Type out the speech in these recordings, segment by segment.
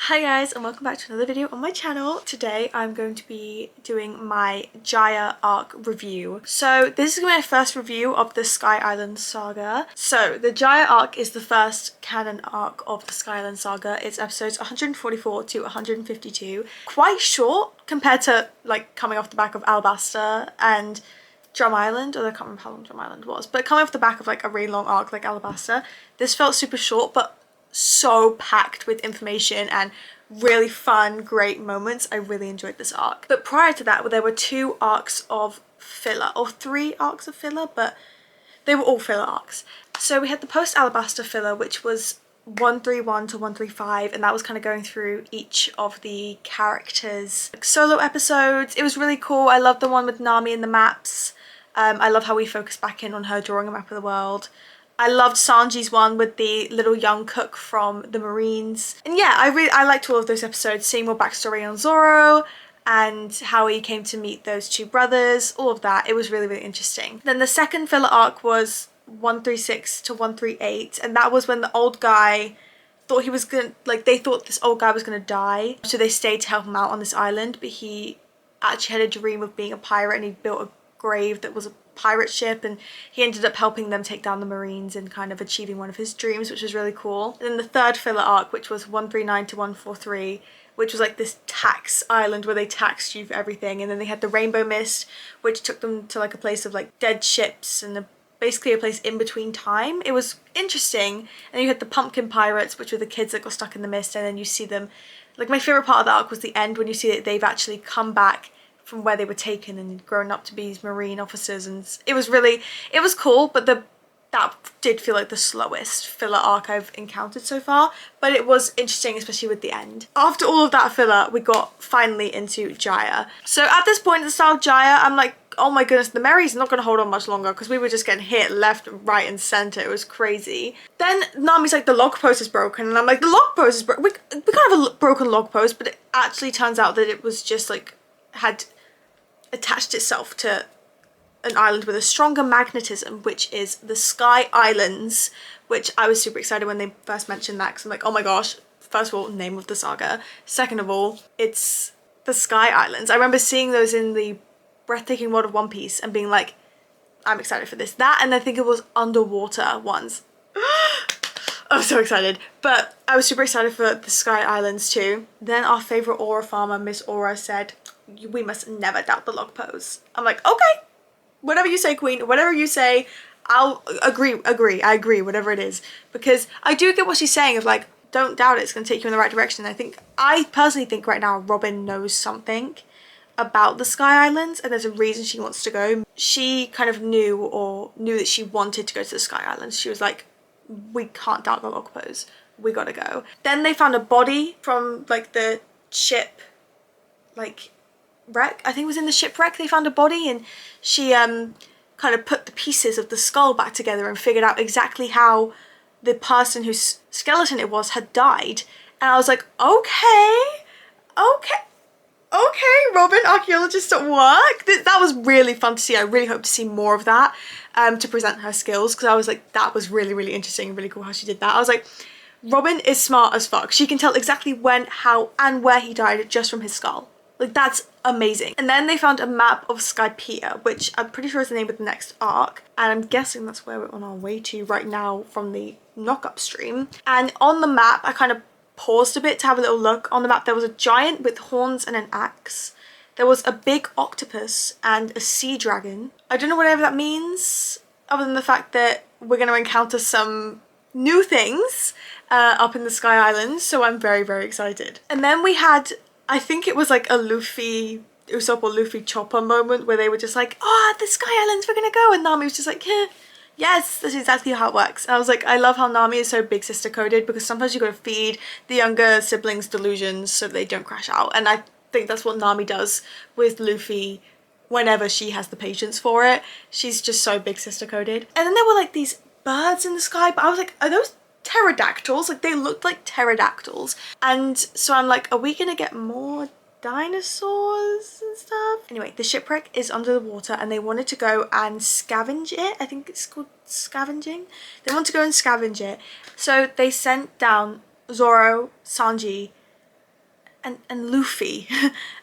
Hi guys, and welcome back to another video on my channel. Today I'm going to be doing my Jaya arc review. So this is my first review of the Sky Island saga. So the Jaya arc is the first canon arc of the Sky Island saga. It's episodes 144 to 152. Quite short compared to like coming off the back of Alabasta and Drum Island, although I can't remember how long Drum Island was, but coming off the back of like a really long arc like Alabasta, this felt super short but so packed with information and really fun, great moments. I really enjoyed this arc. But prior to that, there were two arcs of filler, or three arcs of filler, but they were all filler arcs. So we had the post Alabasta filler, which was 131 to 135, and that was kind of going through each of the characters' solo episodes. It was really cool. I loved the one with Nami and the maps. I love how we focused back in on her drawing a map of the world. I loved Sanji's one with the little young cook from the Marines. And yeah, I liked all of those episodes, seeing more backstory on Zoro and how he came to meet those two brothers, all of that. It was really, really interesting. Then the second filler arc was 136 to 138, and that was when the old guy thought he was gonna, like, they thought this old guy was gonna die, so they stayed to help him out on this island, but he actually had a dream of being a pirate, and he built a grave that was a pirate ship, and he ended up helping them take down the Marines and kind of achieving one of his dreams, which was really cool. And then the third filler arc, which was 139 to 143, which was like this tax island where they taxed you for everything, and then they had the Rainbow Mist, which took them to like a place of like dead ships and basically a place in between time. It was interesting. And you had the Pumpkin Pirates, which were the kids that got stuck in the mist, and then you see them, like my favorite part of the arc was the end when you see that they've actually come back from where they were taken and grown up to be these Marine officers, and it was cool, but that did feel like the slowest filler arc I've encountered so far, but it was interesting, especially with the end. After all of that filler, we got finally into Jaya. So at this point at the start of Jaya, I'm like, oh my goodness, the Mary's not going to hold on much longer, because we were just getting hit left, right and center. It was crazy. Then Nami's like, the log post is broken, and I'm like, the log post is broken. We kind of have a broken log post, but it actually turns out that it was just like had attached itself to an island with a stronger magnetism, which is the Sky Islands, which I was super excited when they first mentioned that, because I'm like, oh my gosh, first of all, name of the saga. Second of all, it's the Sky Islands. I remember seeing those in the Breathtaking World of One Piece and being like, I'm excited for this. That, and I think it was underwater ones. I'm so excited. But I was super excited for the Sky Islands too. Then our favorite Aura farmer, Miss Aura, said, we must never doubt the log pose. I'm like, okay, whatever you say, queen, whatever you say, I'll agree, I agree, whatever it is. Because I do get what she's saying of like, don't doubt it, it's going to take you in the right direction. I personally think right now Robin knows something about the Sky Islands, and there's a reason she wants to go. She kind of knew that she wanted to go to the Sky Islands. She was like, we can't doubt the log pose, we gotta go. Then they found a body from like the ship, like wreck, I think it was in the shipwreck. They found a body, and she kind of put the pieces of the skull back together and figured out exactly how the person whose skeleton it was had died. And I was like, okay, Robin, archaeologist at work. That was really fun to see. I really hope to see more of that to present her skills, because I was like, that was really, really interesting and really cool how she did that. I was like, Robin is smart as fuck. She can tell exactly when, how and where he died just from his skull. Like, that's amazing. And then they found a map of Skypiea, which I'm pretty sure is the name of the next arc. And I'm guessing that's where we're on our way to right now from the knock-up stream. And on the map, I kind of paused a bit to have a little look. On the map, there was a giant with horns and an axe. There was a big octopus and a sea dragon. I don't know whatever that means, other than the fact that we're going to encounter some new things up in the Sky Islands. So I'm very, very excited. And then we had, I think it was like a Luffy, Usopp or Luffy Chopper moment where they were just like, oh, the Sky Islands, we're gonna go. And Nami was just like, yeah, yes, that's exactly how it works. And I was like, I love how Nami is so big sister coded, because sometimes you gotta feed the younger siblings delusions so they don't crash out. And I think that's what Nami does with Luffy whenever she has the patience for it. She's just so big sister coded. And then there were like these birds in the sky, but I was like, are those pterodactyls? Like, they looked like pterodactyls. And so I'm like, are we gonna get more dinosaurs and stuff? Anyway, the shipwreck is under the water, and they wanted to go and scavenge it. I think it's called scavenging. They want to go and scavenge it. So they sent down Zoro, Sanji, and Luffy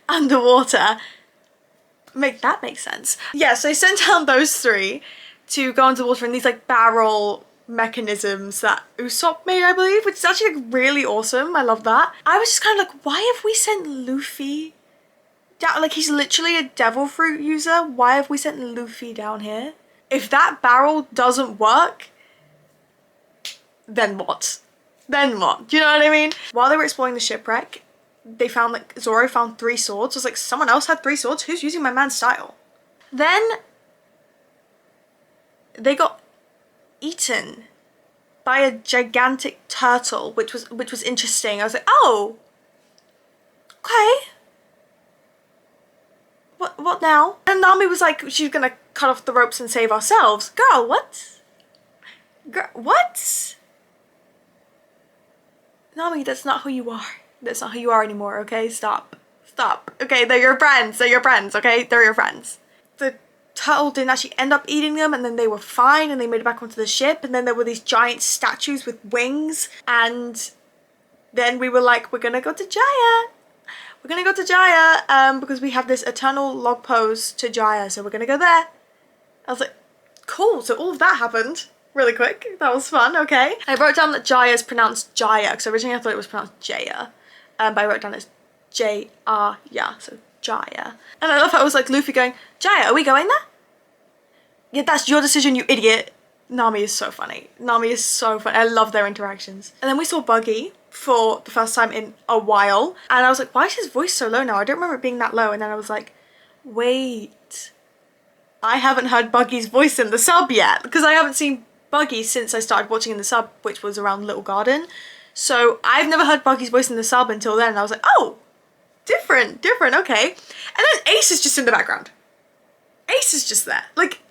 underwater. That makes sense. Yeah, so they sent down those three to go into the water in these like barrel mechanisms that Usopp made, I believe, which is actually like really awesome. I love that. I was just kind of like, why have we sent Luffy down? Like, he's literally a devil fruit user. Why have we sent Luffy down here? If that barrel doesn't work, then what? Then what? Do you know what I mean? While they were exploring the shipwreck, they found like Zoro found 3 swords. I was like, someone else had 3 swords? Who's using my man's style? Then they got eaten by a gigantic turtle, which was interesting. I was like, oh, okay. What now? And Nami was like, she's gonna cut off the ropes and save ourselves. Girl, what? Girl, what? Nami, that's not who you are. That's not who you are anymore, okay? Stop. Stop. Okay, they're your friends. They're your friends, okay? They're your friends. The turtle didn't actually end up eating them, and then they were fine, and they made it back onto the ship, and then there were these giant statues with wings, and then we were like, we're gonna go to Jaya. We're gonna go to Jaya, because we have this eternal log pose to Jaya, so we're gonna go there. I was like, cool, so all of that happened really quick. That was fun, okay. I wrote down that Jaya is pronounced Jaya, because originally I thought it was pronounced Jaya, but I wrote down it's J-A-Y-A, so Jaya. And I love how it was like Luffy going, Jaya, are we going there? Yeah, that's your decision, you idiot. Nami is so funny. Nami is so funny. I love their interactions. And then we saw Buggy for the first time in a while, and I was like, why is his voice so low now? I don't remember it being that low. And then I was like, wait, I haven't heard Buggy's voice in the sub yet, because I haven't seen Buggy since I started watching in the sub, which was around Little Garden. So I've never heard Buggy's voice in the sub until then, and I was like, oh, different, okay. And then Ace is just in the background. Ace is just there. Like,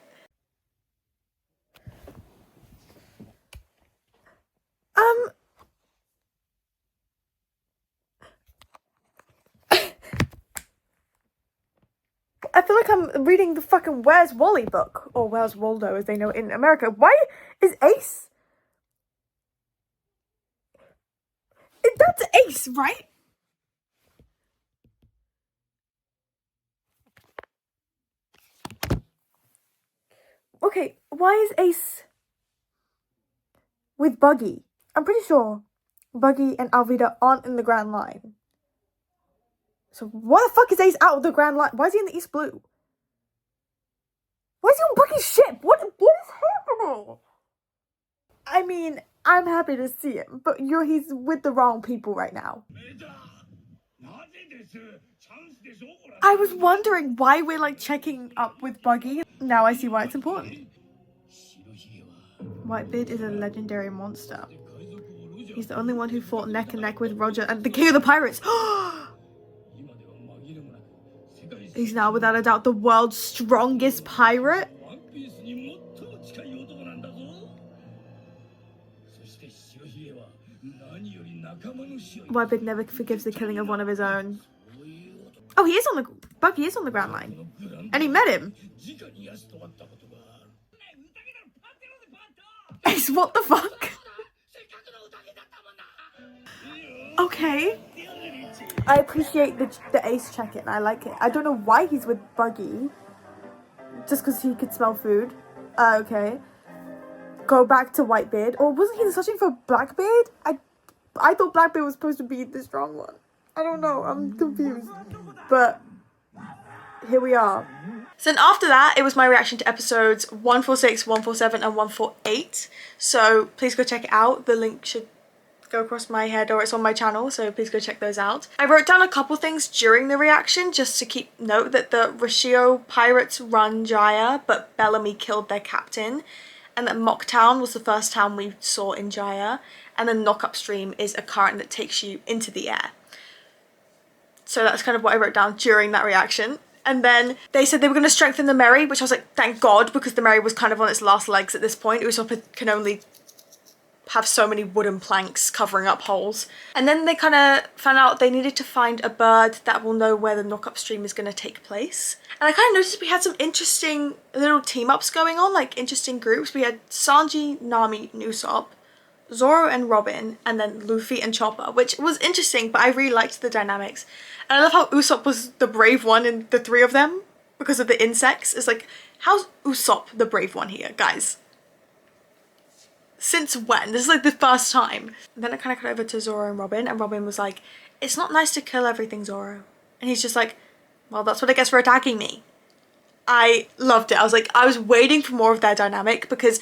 I feel like I'm reading the fucking Where's Wally book, or Where's Waldo as they know it in America. Why is Ace? That's Ace, right? Okay, why is Ace with Buggy? I'm pretty sure Buggy and Alvida aren't in the Grand Line. So why the fuck is Ace out of the Grand Line? Why is he in the East Blue? Why is he on Buggy's ship? What is happening? I mean, I'm happy to see him, but he's with the wrong people right now. I was wondering why we're like checking up with Buggy. Now I see why it's important. Whitebeard is a legendary monster. He's the only one who fought neck and neck with Roger and the King of the Pirates. He's now without a doubt the world's strongest pirate. Whitebeard never forgives the killing of one of his own. Oh, Buggy is on the Grand Line. And he met him. Ace, what the fuck? Okay. I appreciate the Ace check-in. I like it. I don't know why he's with Buggy. Just because he could smell food. Okay. Go back to Whitebeard. Or wasn't he searching for Blackbeard? I thought Blackbeard was supposed to be the strong one. I don't know. I'm confused. But here we are. So then after that, it was my reaction to episodes 146, 147, and 148. So please go check it out. The link should go across my head, or it's on my channel, so please go check those out. I wrote down a couple things during the reaction just to keep note that the Rashio pirates run Jaya, but Bellamy killed their captain, and that Mocktown was the first town we saw in Jaya, and then Knock Upstream is a current that takes you into the air. So that's kind of what I wrote down during that reaction. And then they said they were going to strengthen the Merry, which I was like, thank God, because the Merry was kind of on its last legs at this point. Usopp can only have so many wooden planks covering up holes. And then they kind of found out they needed to find a bird that will know where the Knock Up Stream is going to take place. And I kind of noticed we had some interesting little team ups going on, like interesting groups. We had Sanji, Nami, and Usopp Zoro and Robin, and then Luffy and Chopper, which was interesting, but I really liked the dynamics. And I love how Usopp was the brave one in the three of them because of the insects. It's like, how's Usopp the brave one here, guys? Since when? This is like the first time. And then it kind of cut over to Zoro and Robin was like, it's not nice to kill everything, Zoro. And he's just like, well, that's what I guess for attacking me. I loved it. I was like, I was waiting for more of their dynamic, because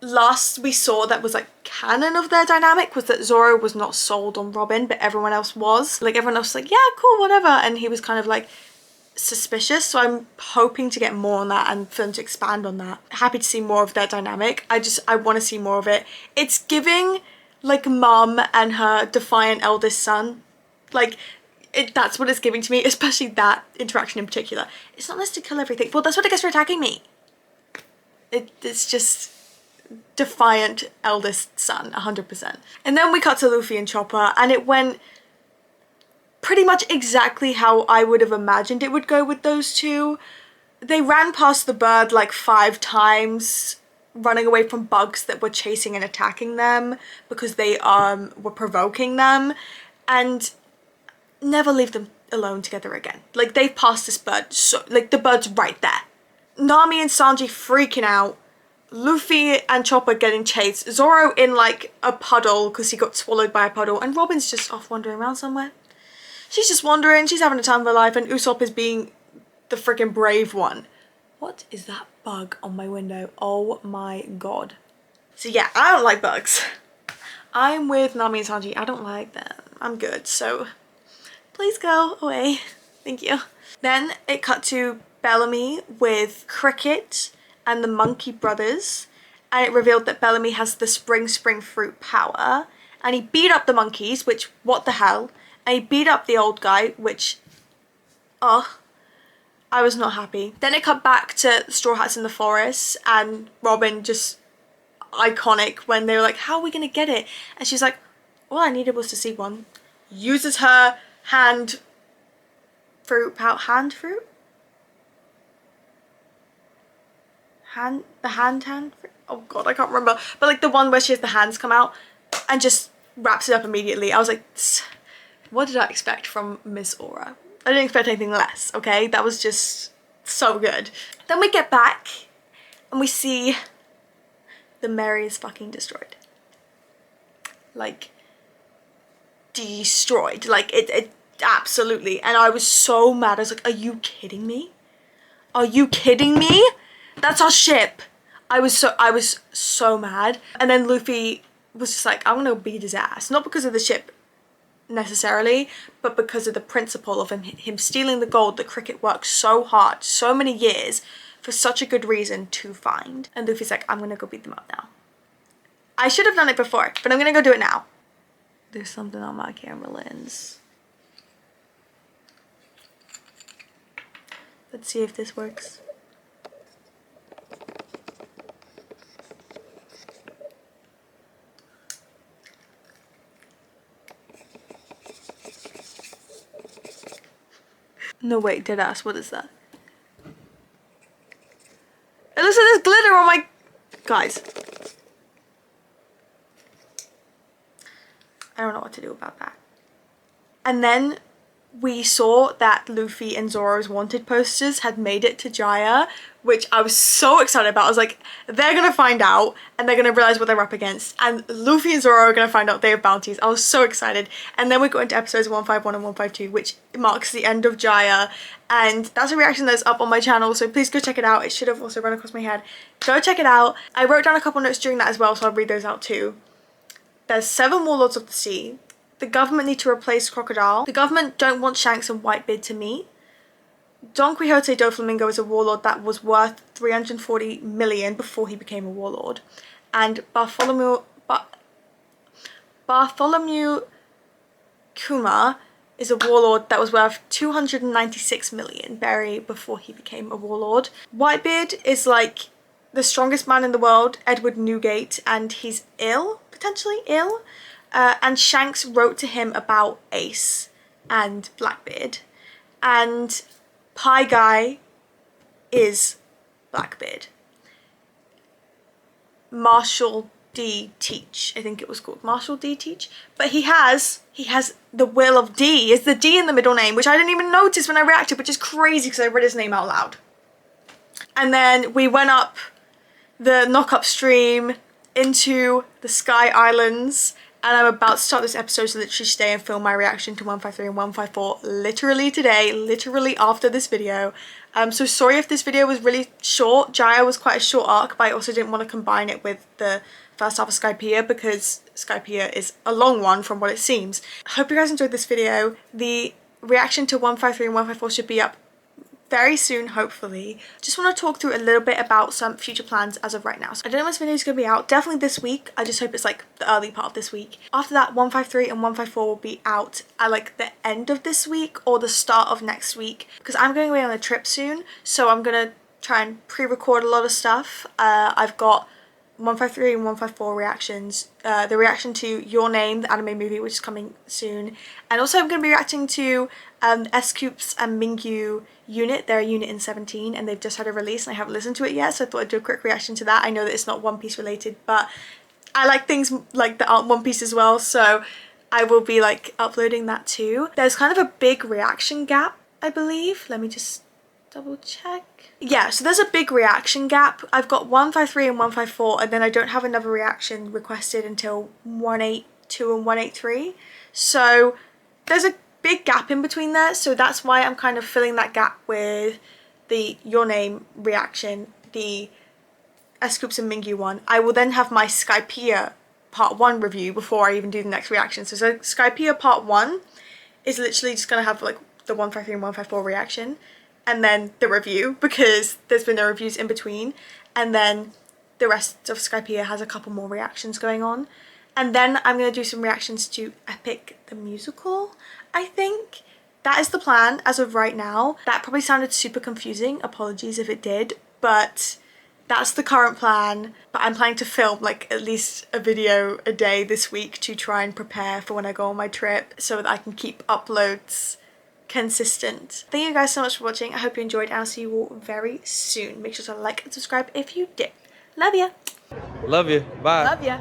last we saw that was like canon of their dynamic was that Zoro was not sold on Robin, but everyone else was. Like everyone else was like, yeah, cool, whatever. And he was kind of like suspicious. So I'm hoping to get more on that and for them to expand on that. Happy to see more of their dynamic. I want to see more of it. It's giving like mum and her defiant eldest son. Like that's what it's giving to me, especially that interaction in particular. It's not nice to kill everything. Well, that's what I guess for attacking me. It's just defiant eldest son, 100%. And then we cut to Luffy and Chopper, and it went pretty much exactly how I would have imagined it would go with those two. They ran past the bird like 5 times, running away from bugs that were chasing and attacking them because they were provoking them, and never leave them alone together again. Like they've passed this bird, so like the bird's right there. Nami and Sanji freaking out. Luffy and Chopper getting chased. Zoro in like a puddle because he got swallowed by a puddle, and Robin's just off wandering around somewhere. She's just wandering, she's having a time of her life, and Usopp is being the freaking brave one. What is that bug on my window? Oh my god. So yeah, I don't like bugs. I'm with Nami and Sanji. I don't like them. I'm good, so please go away. Thank you. Then it cut to Bellamy with Cricket and the Monkey Brothers, and it revealed that Bellamy has the spring fruit power, and he beat up the monkeys, which, what the hell, and he beat up the old guy, which, I was not happy. Then it cut back to Straw Hats in the forest, and Robin, just iconic, when they were like, how are we gonna get it? And she's like, all I needed was to see one. Uses her hand fruit. Oh god, I can't remember, but like the one where she has the hands come out and just wraps it up immediately. I was like, what did I expect from Miss Aura? I didn't expect anything less, okay? That was just so good. Then we get back and we see the Mary is fucking destroyed. Like, destroyed. Like, it absolutely. And I was so mad. I was like, are you kidding me? Are you kidding me? That's our ship. I was so mad. And then Luffy was just like, I'm gonna beat his ass. Not because of the ship necessarily, but because of the principle of him stealing the gold that Cricket worked so hard, so many years, for such a good reason to find. And Luffy's like, I'm gonna go beat them up now. I should have done it before, but I'm gonna go do it now. There's something on my camera lens. Let's see if this works. No, wait, deadass, what is that? It looks like there's glitter on my... Guys. I don't know what to do about that. And then we saw that Luffy and Zoro's wanted posters had made it to Jaya, which I was so excited about. I was like, they're gonna find out and they're gonna realize what they're up against, and Luffy and Zoro are gonna find out they have bounties. I was so excited. And then we go into episodes 151 and 152, which marks the end of Jaya, and that's a reaction that's up on my channel, so please go check it out. It should have also run across my head. Go check it out. I wrote down a couple notes during that as well, so I'll read those out too. There's 7 Warlords of the Sea. The government need to replace Crocodile. The government don't want Shanks and Whitebeard to meet. Don Quixote Doflamingo is a warlord that was worth 340 million before he became a warlord. And Bartholomew Kuma is a warlord that was worth 296 million before he became a warlord. Whitebeard is like the strongest man in the world, Edward Newgate, and he's ill, potentially ill. And Shanks wrote to him about Ace and Blackbeard. And Pie Guy is Blackbeard. Marshall D Teach, I think it was called, Marshall D Teach. But he has the Will of D, is the D in the middle name, which I didn't even notice when I reacted, which is crazy because I read his name out loud. And then we went up the knock-up stream into the Sky Islands, and I'm about to start this episode to literally stay and film my reaction to 153 and 154 literally today, literally after this video. So sorry if this video was really short. Jaya was quite a short arc, but I also didn't want to combine it with the first half of Skypiea because Skypiea is a long one from what it seems. I hope you guys enjoyed this video. The reaction to 153 and 154 should be up very soon, hopefully. Just want to talk through a little bit about some future plans as of right now. So I don't know when this video is going to be out. Definitely this week. I just hope it's like the early part of this week. After that, 153 and 154 will be out at like the end of this week or the start of next week, because I'm going away on a trip soon, so I'm going to try and pre-record a lot of stuff. I've got 153 and 154 reactions, the reaction to Your Name, the anime movie, which is coming soon, and also I'm going to be reacting to S-Coups and Mingyu unit. They're a unit in 17 and they've just had a release and I haven't listened to it yet, so I thought I'd do a quick reaction to that. I know that it's not One Piece related, but I like things like that aren't One Piece as well, so I will be like uploading that too. There's kind of a big reaction gap, I believe. Let me just double check. Yeah, so there's a big reaction gap. I've got 153 and 154 and then I don't have another reaction requested until 182 and 183. So there's a big gap in between there, so that's why I'm kind of filling that gap with the Your Name reaction, the S-Coups and Mingyu one. I will then have my Skypiea part 1 review before I even do the next reaction. So Skypiea part 1 is literally just going to have like the 153 and 154 reaction and then the review, because there's been no reviews in between, and then the rest of Skypiea has a couple more reactions going on. And then I'm going to do some reactions to Epic the Musical, I think. That is the plan as of right now. That probably sounded super confusing, apologies if it did, but that's the current plan. But I'm planning to film like at least a video a day this week to try and prepare for when I go on my trip so that I can keep uploads consistent. Thank you guys so much for watching. I hope you enjoyed and I'll see you all very soon. Make sure to like and subscribe if you did. Love ya. Love you. Bye. Love ya.